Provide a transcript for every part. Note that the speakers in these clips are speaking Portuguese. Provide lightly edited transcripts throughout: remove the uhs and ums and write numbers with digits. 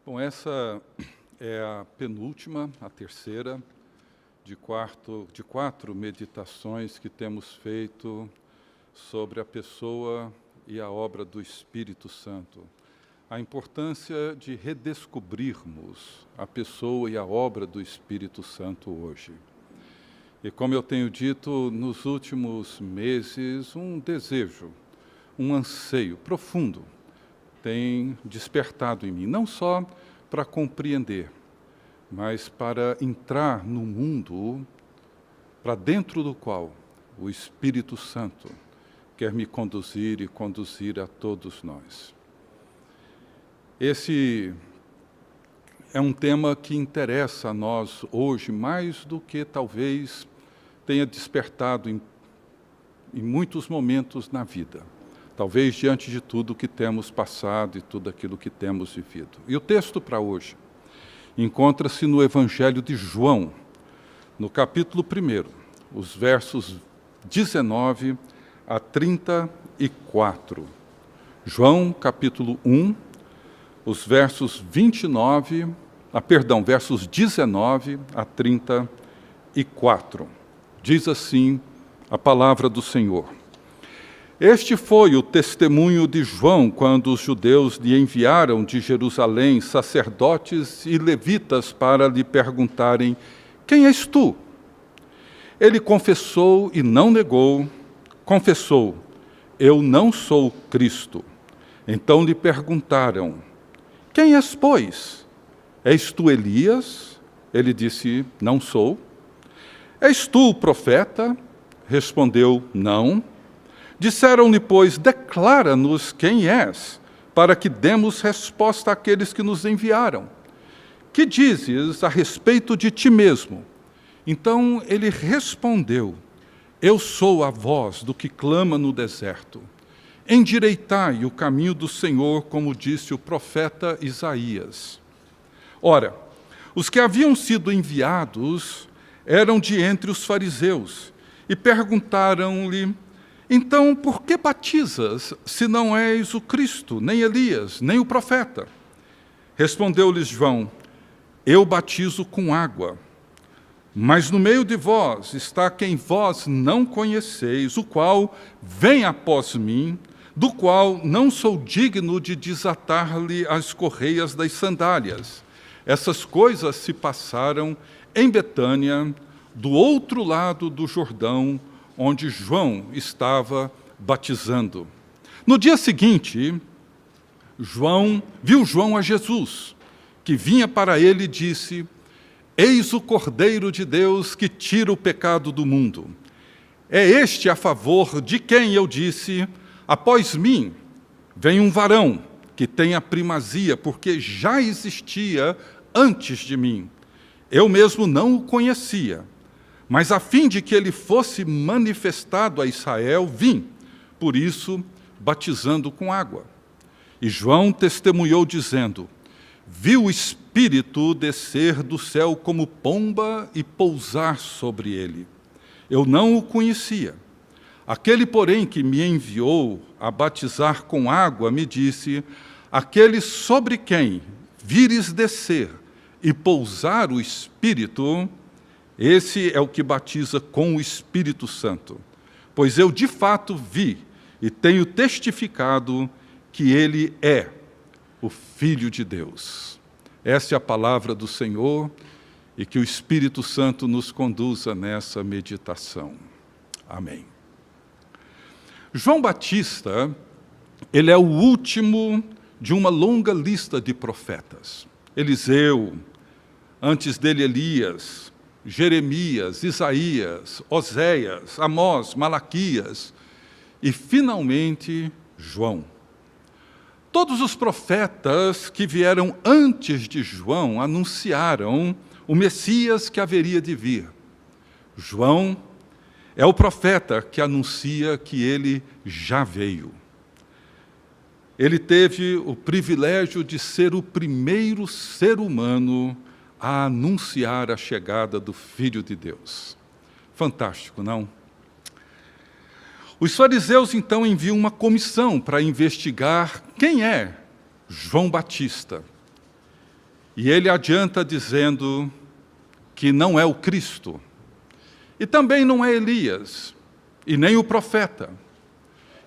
Bom, essa é a penúltima, a terceira, de quatro meditações que temos feito sobre a pessoa e a obra do Espírito Santo. A importância de redescobrirmos a pessoa e a obra do Espírito Santo hoje. E como eu tenho dito nos últimos meses, um desejo, um anseio profundo tem despertado em mim, não só para compreender, mas para entrar no mundo para dentro do qual o Espírito Santo quer me conduzir e conduzir a todos nós. Esse é um tema que interessa a nós hoje mais do que talvez tenha despertado em muitos momentos na vida. Talvez diante de tudo que temos passado e tudo aquilo que temos vivido. E o texto para hoje encontra-se no Evangelho de João, no capítulo 1, os versos 19 a 34. João, capítulo 1, os versos versos 19 a 34. Diz assim a palavra do Senhor. Este foi o testemunho de João quando os judeus lhe enviaram de Jerusalém sacerdotes e levitas para lhe perguntarem: quem és tu? Ele confessou e não negou, confessou: eu não sou Cristo. Então lhe perguntaram: quem és, pois? És tu Elias? Ele disse: não sou. És tu o profeta? Respondeu: não. Disseram-lhe, pois, declara-nos quem és, para que demos resposta àqueles que nos enviaram. Que dizes a respeito de ti mesmo? Então ele respondeu: eu sou a voz do que clama no deserto. Endireitai o caminho do Senhor, como disse o profeta Isaías. Ora, os que haviam sido enviados eram de entre os fariseus, e perguntaram-lhe: então, por que batizas, se não és o Cristo, nem Elias, nem o profeta? Respondeu-lhes João: eu batizo com água, mas no meio de vós está quem vós não conheceis, o qual vem após mim, do qual não sou digno de desatar-lhe as correias das sandálias. Essas coisas se passaram em Betânia, do outro lado do Jordão, onde João estava batizando. No dia seguinte, viu João a Jesus, que vinha para ele e disse: eis o Cordeiro de Deus que tira o pecado do mundo. É este a favor de quem eu disse: após mim vem um varão que tem a primazia, porque já existia antes de mim. Eu mesmo não o conhecia, mas a fim de que ele fosse manifestado a Israel, vim, por isso, batizando com água. E João testemunhou, dizendo: vi o Espírito descer do céu como pomba e pousar sobre ele. Eu não o conhecia. Aquele, porém, que me enviou a batizar com água, me disse: aquele sobre quem vires descer e pousar o Espírito, esse é o que batiza com o Espírito Santo. Pois eu, de fato, vi e tenho testificado que ele é o Filho de Deus. Essa é a palavra do Senhor e que o Espírito Santo nos conduza nessa meditação. Amém. João Batista, ele é o último de uma longa lista de profetas. Eliseu, antes dele Elias, Jeremias, Isaías, Oséias, Amós, Malaquias e, finalmente, João. Todos os profetas que vieram antes de João anunciaram o Messias que haveria de vir. João é o profeta que anuncia que ele já veio. Ele teve o privilégio de ser o primeiro ser humano a anunciar a chegada do Filho de Deus. Fantástico, não? Os fariseus, então, enviam uma comissão para investigar quem é João Batista. E ele adianta dizendo que não é o Cristo, e também não é Elias, e nem o profeta.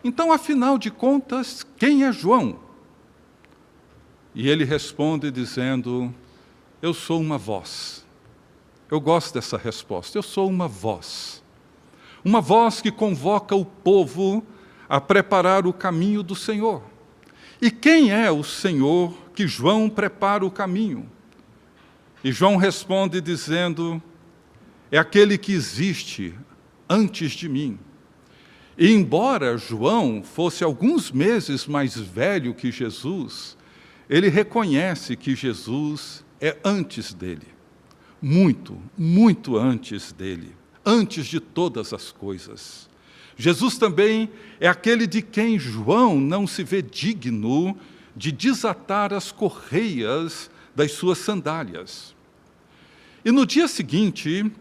Então, afinal de contas, quem é João? E ele responde dizendo: eu sou uma voz. Eu gosto dessa resposta. Eu sou uma voz que convoca o povo a preparar o caminho do Senhor. E quem é o Senhor que João prepara o caminho? E João responde dizendo: é aquele que existe antes de mim. E embora João fosse alguns meses mais velho que Jesus, ele reconhece que Jesus é antes dele. Muito, muito antes dele. Antes de todas as coisas. Jesus também é aquele de quem João não se vê digno de desatar as correias das suas sandálias. E no dia seguinte,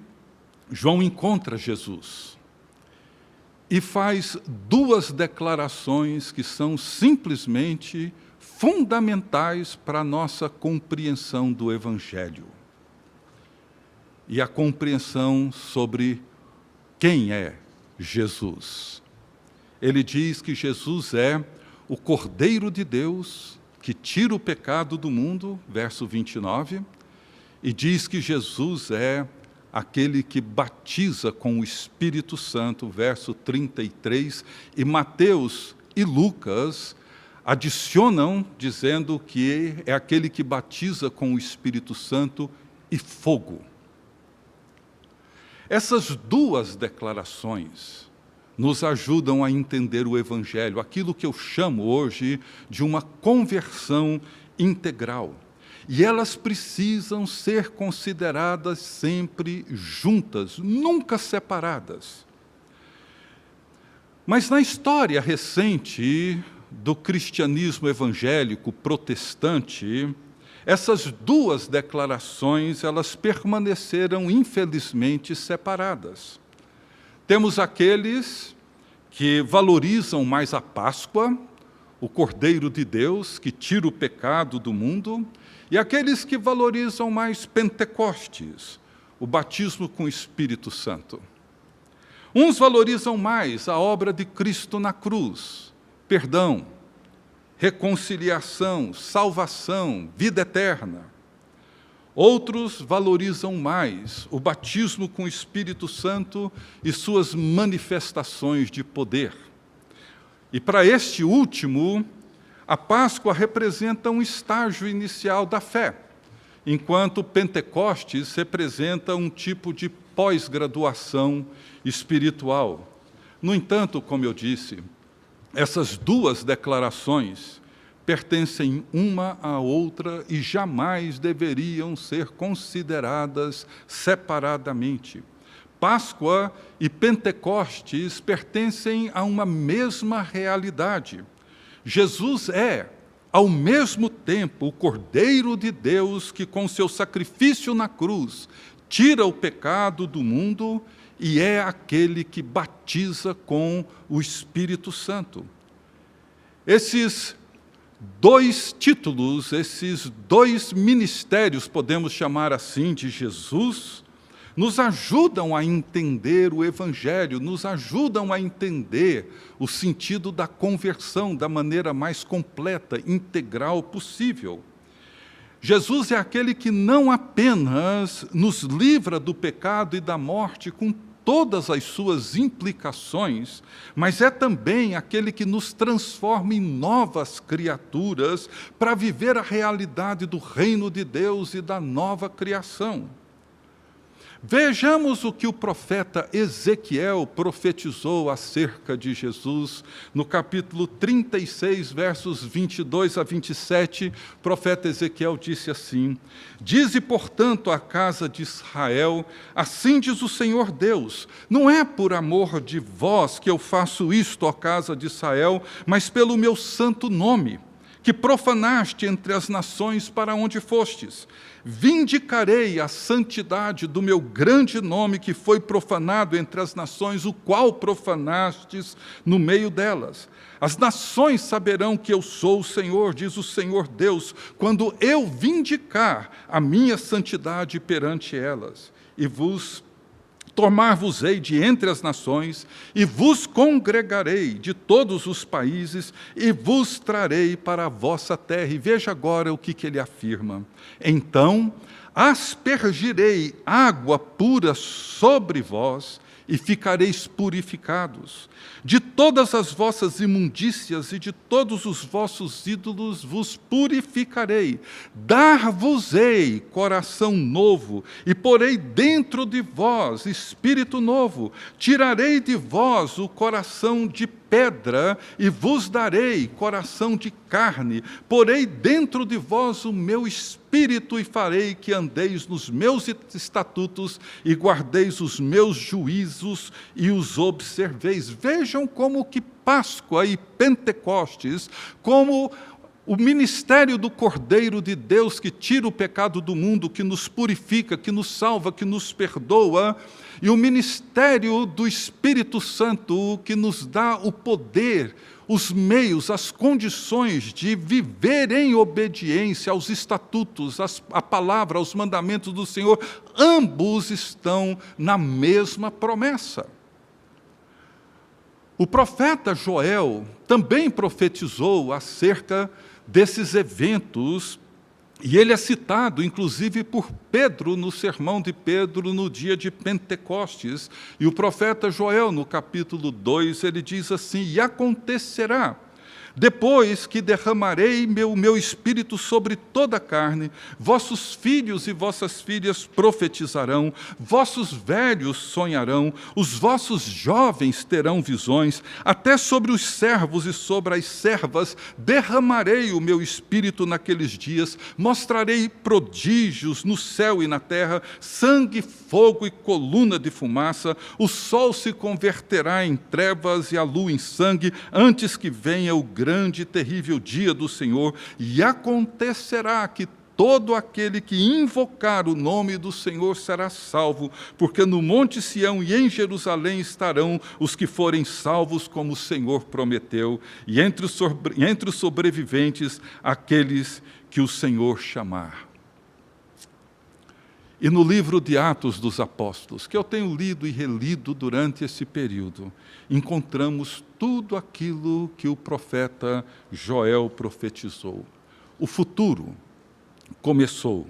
João encontra Jesus e faz duas declarações que são simplesmente fundamentais para a nossa compreensão do Evangelho e a compreensão sobre quem é Jesus. Ele diz que Jesus é o Cordeiro de Deus que tira o pecado do mundo, verso 29, e diz que Jesus é aquele que batiza com o Espírito Santo, verso 33, e Mateus e Lucas adicionam dizendo que é aquele que batiza com o Espírito Santo e fogo. Essas duas declarações nos ajudam a entender o Evangelho, aquilo que eu chamo hoje de uma conversão integral. E elas precisam ser consideradas sempre juntas, nunca separadas. Mas na história recente do cristianismo evangélico protestante, essas duas declarações, elas permaneceram, infelizmente, separadas. Temos aqueles que valorizam mais a Páscoa, o Cordeiro de Deus, que tira o pecado do mundo, e aqueles que valorizam mais Pentecostes, o batismo com o Espírito Santo. Uns valorizam mais a obra de Cristo na cruz, perdão, reconciliação, salvação, vida eterna. Outros valorizam mais o batismo com o Espírito Santo e suas manifestações de poder. E para este último, a Páscoa representa um estágio inicial da fé, enquanto Pentecostes representa um tipo de pós-graduação espiritual. No entanto, como eu disse, essas duas declarações pertencem uma à outra e jamais deveriam ser consideradas separadamente. Páscoa e Pentecostes pertencem a uma mesma realidade. Jesus é, ao mesmo tempo, o Cordeiro de Deus que, com seu sacrifício na cruz, tira o pecado do mundo e é aquele que batiza com o Espírito Santo. Esses dois títulos, esses dois ministérios, podemos chamar assim, de Jesus, nos ajudam a entender o Evangelho, nos ajudam a entender o sentido da conversão da maneira mais completa, integral possível. Jesus é aquele que não apenas nos livra do pecado e da morte com todas as suas implicações, mas é também aquele que nos transforma em novas criaturas para viver a realidade do reino de Deus e da nova criação. Vejamos o que o profeta Ezequiel profetizou acerca de Jesus. No capítulo 36, versos 22 a 27, o profeta Ezequiel disse assim: Dize, portanto, à casa de Israel, assim diz o Senhor Deus, não é por amor de vós que eu faço isto, ó casa de Israel, mas pelo meu santo nome, que profanaste entre as nações para onde fostes. Vindicarei a santidade do meu grande nome que foi profanado entre as nações, o qual profanastes no meio delas. As nações saberão que eu sou o Senhor, diz o Senhor Deus, quando eu vindicar a minha santidade perante elas, e tomar-vos-ei de entre as nações, e vos congregarei de todos os países, e vos trarei para a vossa terra. E veja agora o que ele afirma. Então aspergirei água pura sobre vós, e ficareis purificados. De todas as vossas imundícias e de todos os vossos ídolos vos purificarei. Dar-vos-ei coração novo, e porei dentro de vós espírito novo. Tirarei de vós o coração de pedra, e vos darei coração de carne. Porei dentro de vós o meu espírito, e farei que andeis nos meus estatutos, e guardeis os meus juízos, e os observeis. Vejam como que Páscoa e Pentecostes, como o ministério do Cordeiro de Deus que tira o pecado do mundo, que nos purifica, que nos salva, que nos perdoa, e o ministério do Espírito Santo que nos dá o poder, os meios, as condições de viver em obediência aos estatutos, à palavra, aos mandamentos do Senhor, ambos estão na mesma promessa. O profeta Joel também profetizou acerca desses eventos, e ele é citado, inclusive, por Pedro, no sermão de Pedro, no dia de Pentecostes. E o profeta Joel, no capítulo 2, ele diz assim: e acontecerá, depois que derramarei meu espírito sobre toda a carne, vossos filhos e vossas filhas profetizarão, vossos velhos sonharão, os vossos jovens terão visões, até sobre os servos e sobre as servas derramarei o meu espírito naqueles dias, mostrarei prodígios no céu e na terra, sangue, fogo e coluna de fumaça, o sol se converterá em trevas e a lua em sangue, antes que venha o grande e terrível dia do Senhor, e acontecerá que todo aquele que invocar o nome do Senhor será salvo, porque no monte Sião e em Jerusalém estarão os que forem salvos, como o Senhor prometeu, e entre os sobreviventes, aqueles que o Senhor chamar. E no livro de Atos dos Apóstolos, que eu tenho lido e relido durante esse período, encontramos tudo aquilo que o profeta Joel profetizou. O futuro começou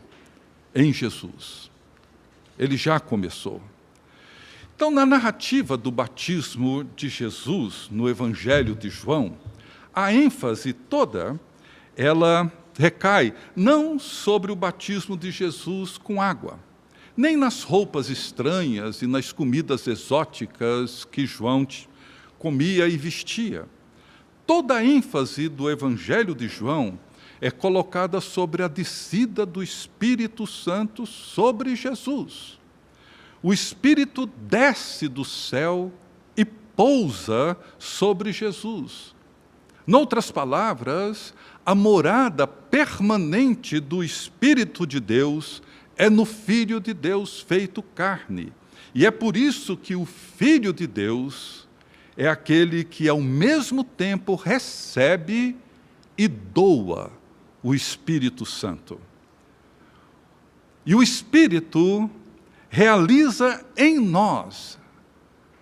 em Jesus. Ele já começou. Então, na narrativa do batismo de Jesus, no Evangelho de João, a ênfase toda, ela recai não sobre o batismo de Jesus com água, nem nas roupas estranhas e nas comidas exóticas que João comia e vestia. Toda a ênfase do Evangelho de João é colocada sobre a descida do Espírito Santo sobre Jesus. O Espírito desce do céu e pousa sobre Jesus. Noutras palavras, a morada permanente do Espírito de Deus é no Filho de Deus feito carne. E é por isso que o Filho de Deus é aquele que, ao mesmo tempo, recebe e doa o Espírito Santo. E o Espírito realiza em nós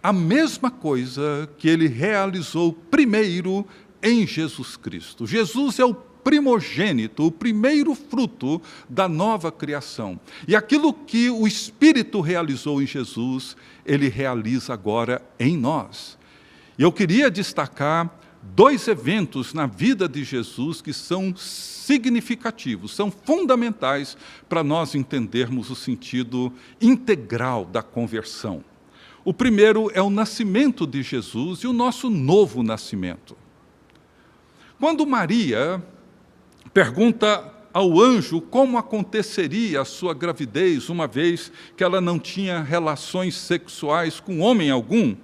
a mesma coisa que ele realizou primeiro em Jesus Cristo. Jesus é o primogênito, o primeiro fruto da nova criação. E aquilo que o Espírito realizou em Jesus, ele realiza agora em nós. E eu queria destacar dois eventos na vida de Jesus que são significativos, são fundamentais para nós entendermos o sentido integral da conversão. O primeiro é o nascimento de Jesus e o nosso novo nascimento. Quando Maria pergunta ao anjo como aconteceria a sua gravidez, uma vez que ela não tinha relações sexuais com homem algum,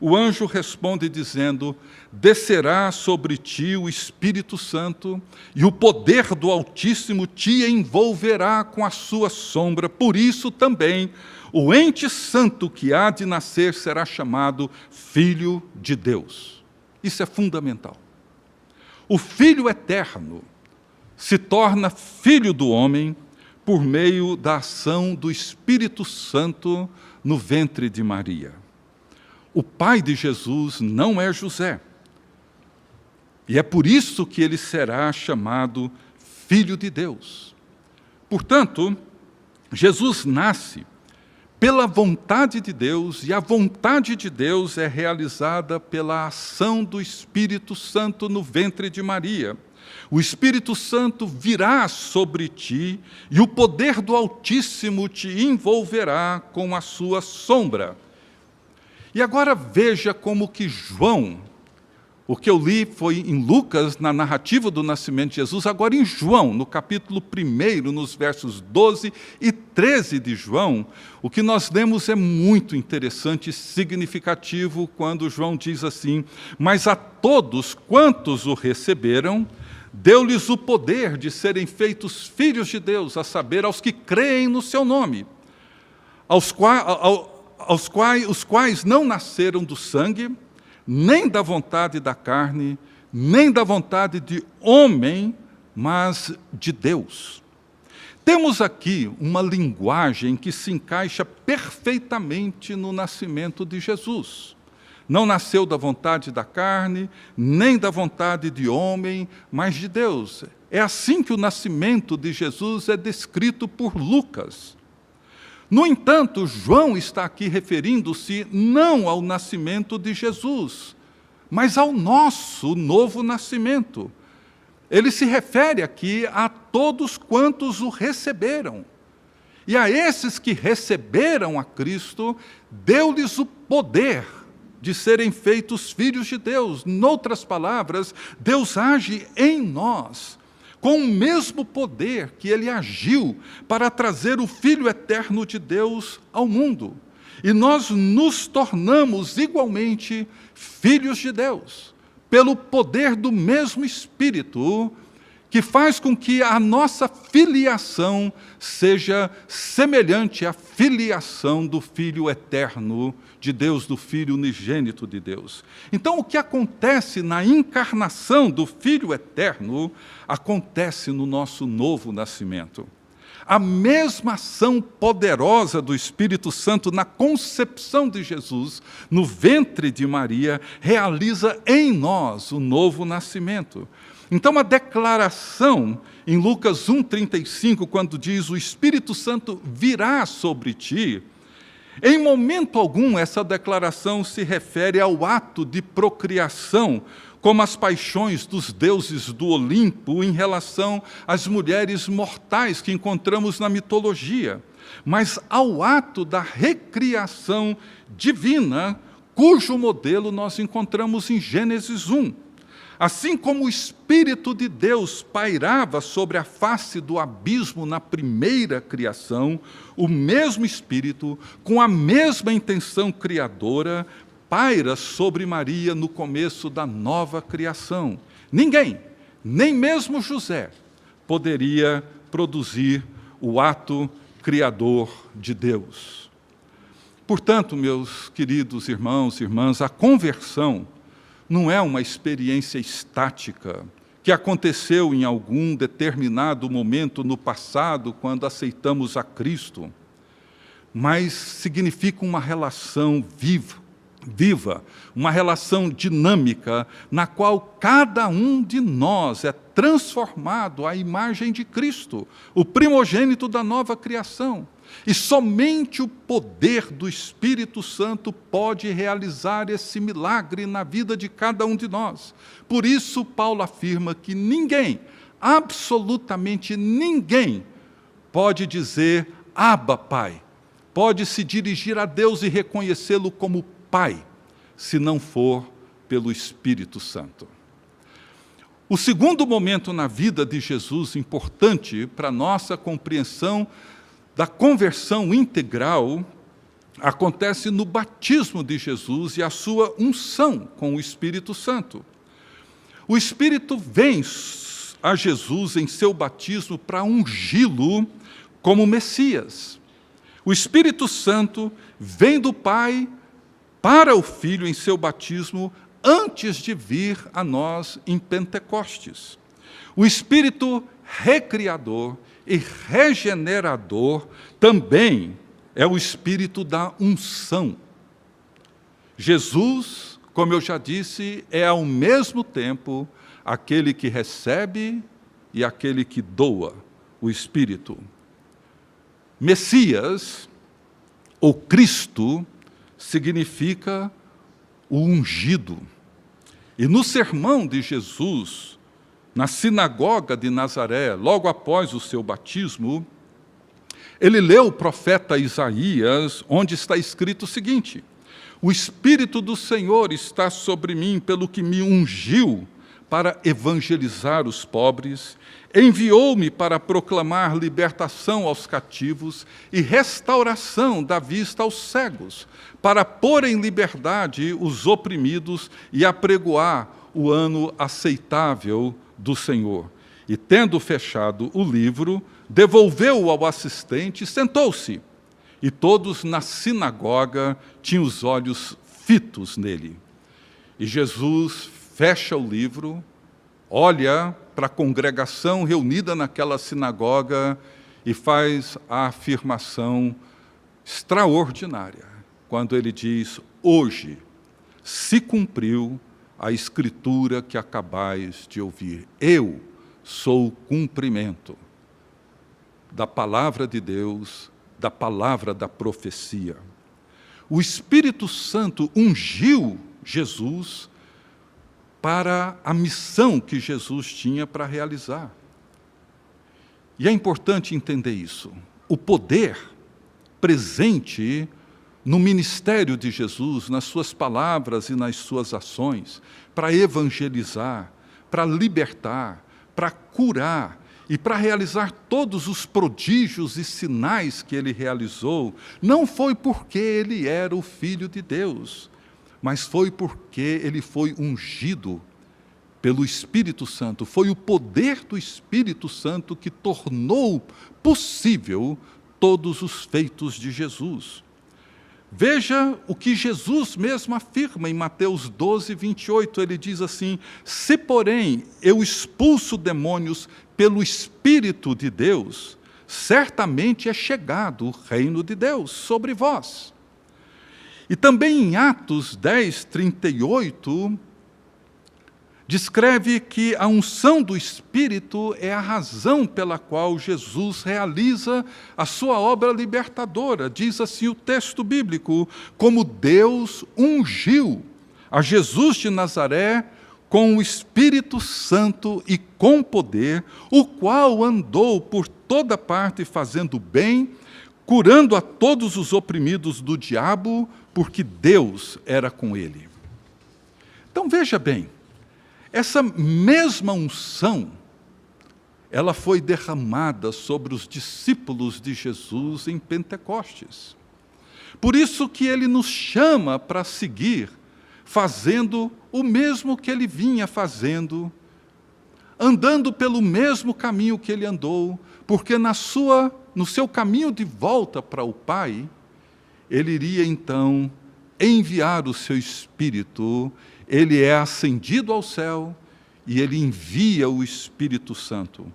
o anjo responde dizendo: descerá sobre ti o Espírito Santo, e o poder do Altíssimo te envolverá com a sua sombra. Por isso também o ente santo que há de nascer será chamado Filho de Deus. Isso é fundamental. O Filho eterno se torna filho do homem por meio da ação do Espírito Santo no ventre de Maria. O pai de Jesus não é José. E é por isso que ele será chamado Filho de Deus. Portanto, Jesus nasce pela vontade de Deus, e a vontade de Deus é realizada pela ação do Espírito Santo no ventre de Maria. O Espírito Santo virá sobre ti, e o poder do Altíssimo te envolverá com a sua sombra. E agora veja como que João, o que eu li foi em Lucas, na narrativa do nascimento de Jesus, agora em João, no capítulo 1, nos versos 12 e 13 de João, o que nós lemos é muito interessante e significativo quando João diz assim: mas a todos quantos o receberam, deu-lhes o poder de serem feitos filhos de Deus, a saber, aos que creem no seu nome, os quais não nasceram do sangue, nem da vontade da carne, nem da vontade de homem, mas de Deus. Temos aqui uma linguagem que se encaixa perfeitamente no nascimento de Jesus. Não nasceu da vontade da carne, nem da vontade de homem, mas de Deus. É assim que o nascimento de Jesus é descrito por Lucas. No entanto, João está aqui referindo-se não ao nascimento de Jesus, mas ao nosso novo nascimento. Ele se refere aqui a todos quantos o receberam. E a esses que receberam a Cristo, deu-lhes o poder de serem feitos filhos de Deus. Noutras palavras, Deus age em nós com o mesmo poder que ele agiu para trazer o Filho eterno de Deus ao mundo. E nós nos tornamos igualmente filhos de Deus, pelo poder do mesmo Espírito, que faz com que a nossa filiação seja semelhante à filiação do Filho eterno de Deus, do Filho unigênito de Deus. Então, o que acontece na encarnação do Filho eterno, acontece no nosso novo nascimento. A mesma ação poderosa do Espírito Santo na concepção de Jesus, no ventre de Maria, realiza em nós o novo nascimento. Então, a declaração em Lucas 1,35, quando diz: o Espírito Santo virá sobre ti, em momento algum essa declaração se refere ao ato de procriação, como as paixões dos deuses do Olimpo em relação às mulheres mortais que encontramos na mitologia, mas ao ato da recriação divina, cujo modelo nós encontramos em Gênesis 1. Assim como o Espírito de Deus pairava sobre a face do abismo na primeira criação, o mesmo Espírito, com a mesma intenção criadora, paira sobre Maria no começo da nova criação. Ninguém, nem mesmo José, poderia produzir o ato criador de Deus. Portanto, meus queridos irmãos e irmãs, a conversão não é uma experiência estática que aconteceu em algum determinado momento no passado, quando aceitamos a Cristo, mas significa uma relação viva, uma relação dinâmica, na qual cada um de nós é transformado à imagem de Cristo, o primogênito da nova criação. E somente o poder do Espírito Santo pode realizar esse milagre na vida de cada um de nós. Por isso, Paulo afirma que ninguém, absolutamente ninguém, pode dizer Abba, Pai, pode se dirigir a Deus e reconhecê-lo como Pai, se não for pelo Espírito Santo. O segundo momento na vida de Jesus, importante para a nossa compreensão da conversão integral, acontece no batismo de Jesus e a sua unção com o Espírito Santo. O Espírito vem a Jesus em seu batismo para ungí-lo como Messias. O Espírito Santo vem do Pai para o Filho em seu batismo antes de vir a nós em Pentecostes. O Espírito recriador e regenerador também é o Espírito da unção. Jesus, como eu já disse, é ao mesmo tempo aquele que recebe e aquele que doa o Espírito. Messias, ou Cristo, significa o ungido. E no sermão de Jesus, na sinagoga de Nazaré, logo após o seu batismo, ele leu o profeta Isaías, onde está escrito o seguinte: o Espírito do Senhor está sobre mim, pelo que me ungiu para evangelizar os pobres, enviou-me para proclamar libertação aos cativos e restauração da vista aos cegos, para pôr em liberdade os oprimidos e apregoar o ano aceitável do Senhor. E, tendo fechado o livro, devolveu-o ao assistente e sentou-se. E todos na sinagoga tinham os olhos fitos nele. E Jesus fecha o livro, olha para a congregação reunida naquela sinagoga e faz a afirmação extraordinária, quando ele diz: hoje se cumpriu a escritura que acabais de ouvir. Eu sou o cumprimento da palavra de Deus, da palavra da profecia. O Espírito Santo ungiu Jesus para a missão que Jesus tinha para realizar. E é importante entender isso. O poder presente no ministério de Jesus, nas suas palavras e nas suas ações, para evangelizar, para libertar, para curar e para realizar todos os prodígios e sinais que ele realizou, não foi porque ele era o Filho de Deus, mas foi porque ele foi ungido pelo Espírito Santo. Foi o poder do Espírito Santo que tornou possível todos os feitos de Jesus. Veja o que Jesus mesmo afirma em Mateus 12, 28. Ele diz assim: se, porém, eu expulso demônios pelo Espírito de Deus, certamente é chegado o reino de Deus sobre vós. E também em Atos 10, 38, descreve que a unção do Espírito é a razão pela qual Jesus realiza a sua obra libertadora. Diz assim o texto bíblico: como Deus ungiu a Jesus de Nazaré com o Espírito Santo e com poder, o qual andou por toda parte fazendo bem, curando a todos os oprimidos do diabo, porque Deus era com ele. Então veja bem, essa mesma unção, ela foi derramada sobre os discípulos de Jesus em Pentecostes. Por isso que ele nos chama para seguir, fazendo o mesmo que ele vinha fazendo, andando pelo mesmo caminho que ele andou, porque no seu caminho de volta para o Pai, ele iria então enviar o seu Espírito. Ele é ascendido ao céu e ele envia o Espírito Santo.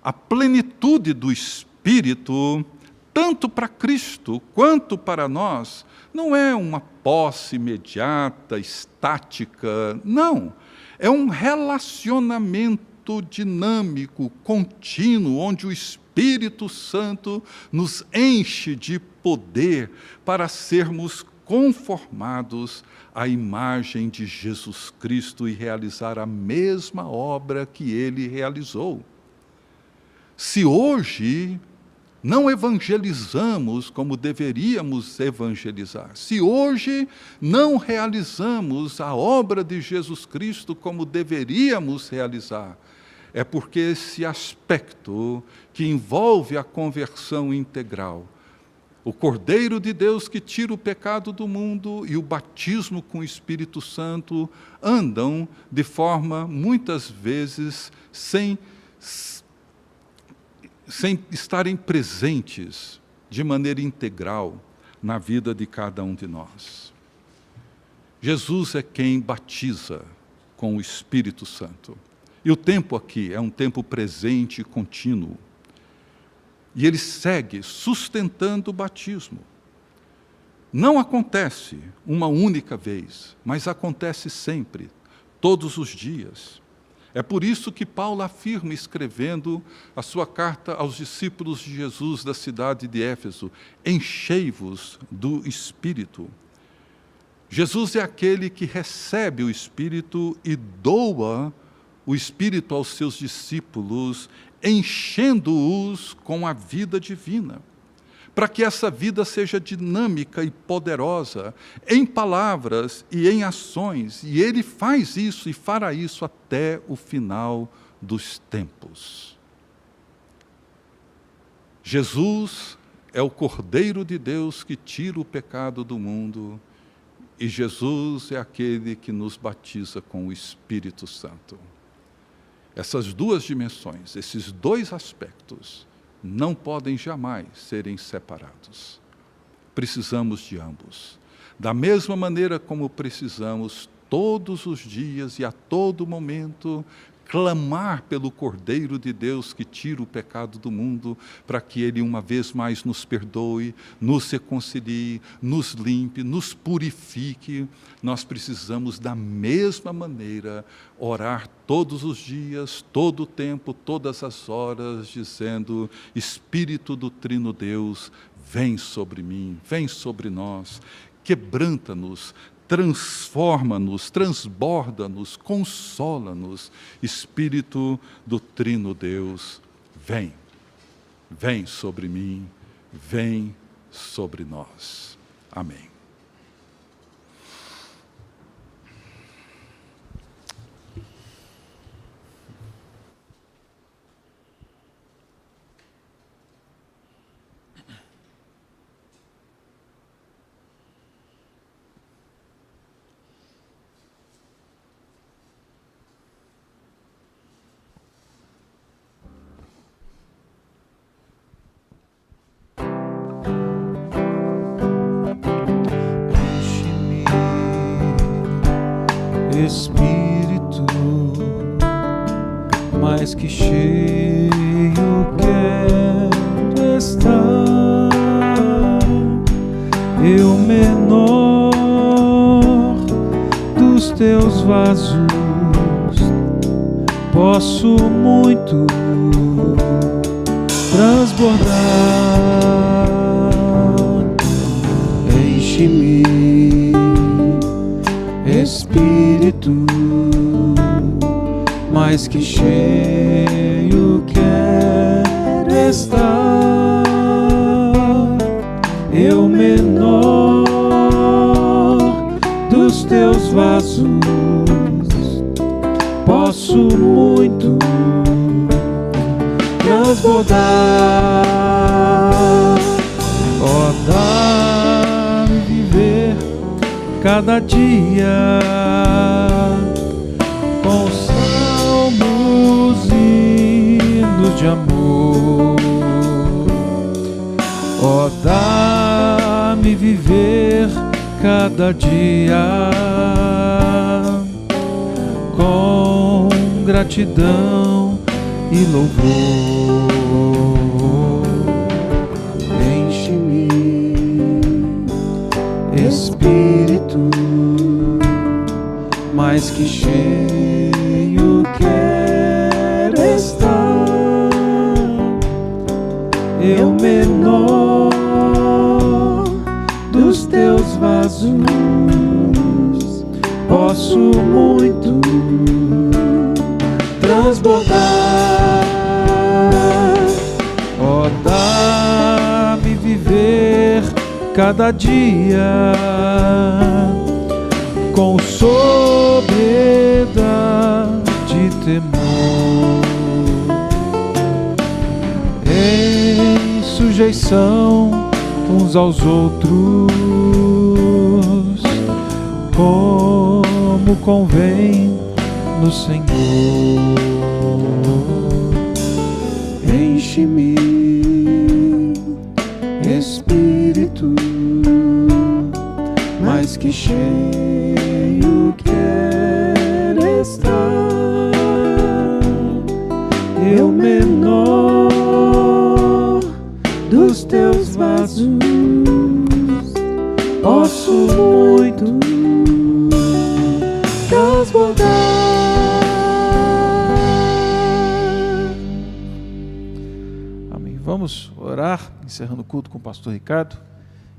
A plenitude do Espírito, tanto para Cristo quanto para nós, não é uma posse imediata, estática, não. É um relacionamento dinâmico, contínuo, onde o Espírito Santo nos enche de poder para sermos conformados à imagem de Jesus Cristo e realizar a mesma obra que ele realizou. Se hoje não evangelizamos como deveríamos evangelizar, se hoje não realizamos a obra de Jesus Cristo como deveríamos realizar, é porque esse aspecto que envolve a conversão integral, o Cordeiro de Deus que tira o pecado do mundo e o batismo com o Espírito Santo andam de forma, muitas vezes, sem estarem presentes de maneira integral na vida de cada um de nós. Jesus é quem batiza com o Espírito Santo. E o tempo aqui é um tempo presente e contínuo. E ele segue sustentando o batismo. Não acontece uma única vez, mas acontece sempre, todos os dias. É por isso que Paulo afirma, escrevendo a sua carta aos discípulos de Jesus da cidade de Éfeso: enchei-vos do Espírito. Jesus é aquele que recebe o Espírito e doa o Espírito aos seus discípulos, enchendo-os com a vida divina, para que essa vida seja dinâmica e poderosa, em palavras e em ações, e Ele faz isso e fará isso até o final dos tempos. Jesus é o Cordeiro de Deus que tira o pecado do mundo, e Jesus é aquele que nos batiza com o Espírito Santo. Essas duas dimensões, esses dois aspectos, não podem jamais serem separados. Precisamos de ambos. Da mesma maneira como precisamos, todos os dias e a todo momento, clamar pelo Cordeiro de Deus que tira o pecado do mundo, para que Ele uma vez mais nos perdoe, nos reconcilie, nos limpe, nos purifique. Nós precisamos da mesma maneira orar todos os dias, todo o tempo, todas as horas, dizendo: Espírito do Trino Deus, vem sobre mim, vem sobre nós, quebranta-nos, transforma-nos, transborda-nos, consola-nos. Espírito do Trino Deus, vem, vem sobre mim, vem sobre nós. Amém. Espírito, mais que cheio quero estar, eu menor dos teus vasos, posso muito transbordar. Enche-me, Espírito, mais que cheio quero estar, eu menor dos teus vasos, posso muito transbordar. Ó, dá-me viver cada dia com salmos e hinos de amor. Ó, dá-me viver cada dia com gratidão e louvor. Enche-me, Espírito, mais que cheio quero estar, eu menor dos teus vasos, posso muito transbordar. Ó, dá cada dia com sobriedade e temor, em sujeição uns aos outros, como convém no Senhor. Enche-me, Espírito, mais que cheio quero estar. Eu menor dos teus vasos posso muito transbordar. Amém. Vamos orar, encerrando o culto com o pastor Ricardo.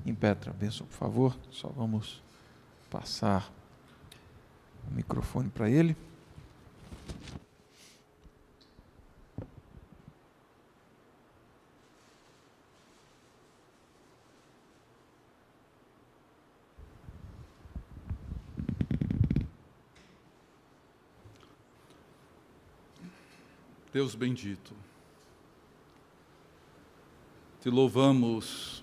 Impetra a bênção, por favor. Só vamos passar o microfone para ele. Deus bendito, te louvamos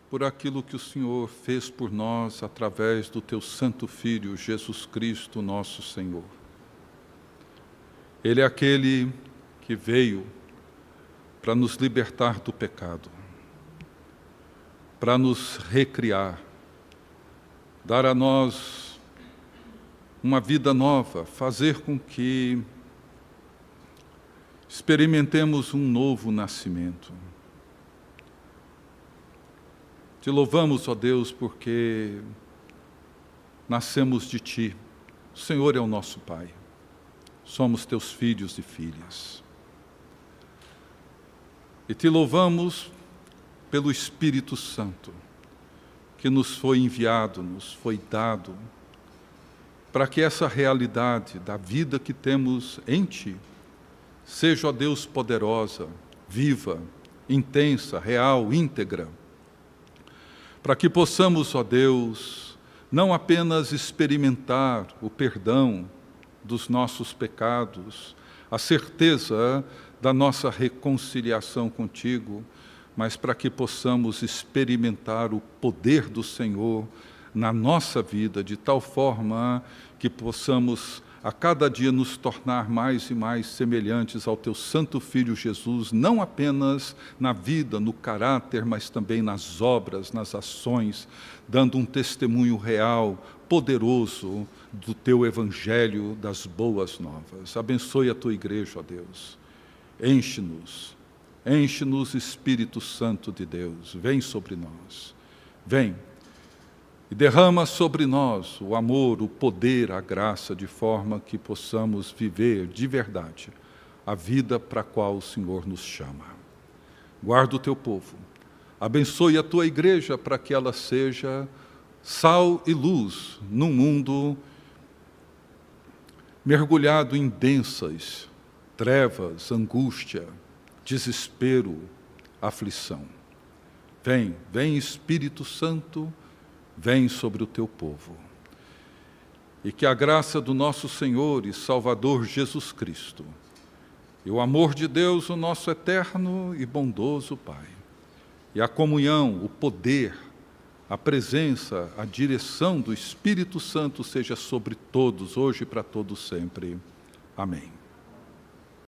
por aquilo que o Senhor fez por nós através do teu santo Filho, Jesus Cristo, nosso Senhor. Ele é aquele que veio para nos libertar do pecado, para nos recriar, dar a nós uma vida nova, fazer com que experimentemos um novo nascimento. Te louvamos, ó Deus, porque nascemos de Ti. O Senhor é o nosso Pai. Somos Teus filhos e filhas. E Te louvamos pelo Espírito Santo, que nos foi enviado, nos foi dado, para que essa realidade da vida que temos em Ti seja, ó Deus, poderosa, viva, intensa, real, íntegra, para que possamos, ó Deus, não apenas experimentar o perdão dos nossos pecados, a certeza da nossa reconciliação contigo, mas para que possamos experimentar o poder do Senhor na nossa vida, de tal forma que possamos a cada dia nos tornar mais e mais semelhantes ao Teu Santo Filho Jesus, não apenas na vida, no caráter, mas também nas obras, nas ações, dando um testemunho real, poderoso do Teu Evangelho, das boas novas. Abençoe a Tua igreja, ó Deus. Enche-nos, Espírito Santo de Deus. Vem sobre nós, vem. E derrama sobre nós o amor, o poder, a graça, de forma que possamos viver de verdade a vida para a qual o Senhor nos chama. Guarda o Teu povo, abençoe a Tua igreja para que ela seja sal e luz num mundo mergulhado em densas trevas, angústia, desespero, aflição. Vem Espírito Santo, vem sobre o Teu povo. E que a graça do nosso Senhor e Salvador Jesus Cristo, e o amor de Deus, o nosso eterno e bondoso Pai, e a comunhão, o poder, a presença, a direção do Espírito Santo seja sobre todos, hoje e para todos sempre. Amém.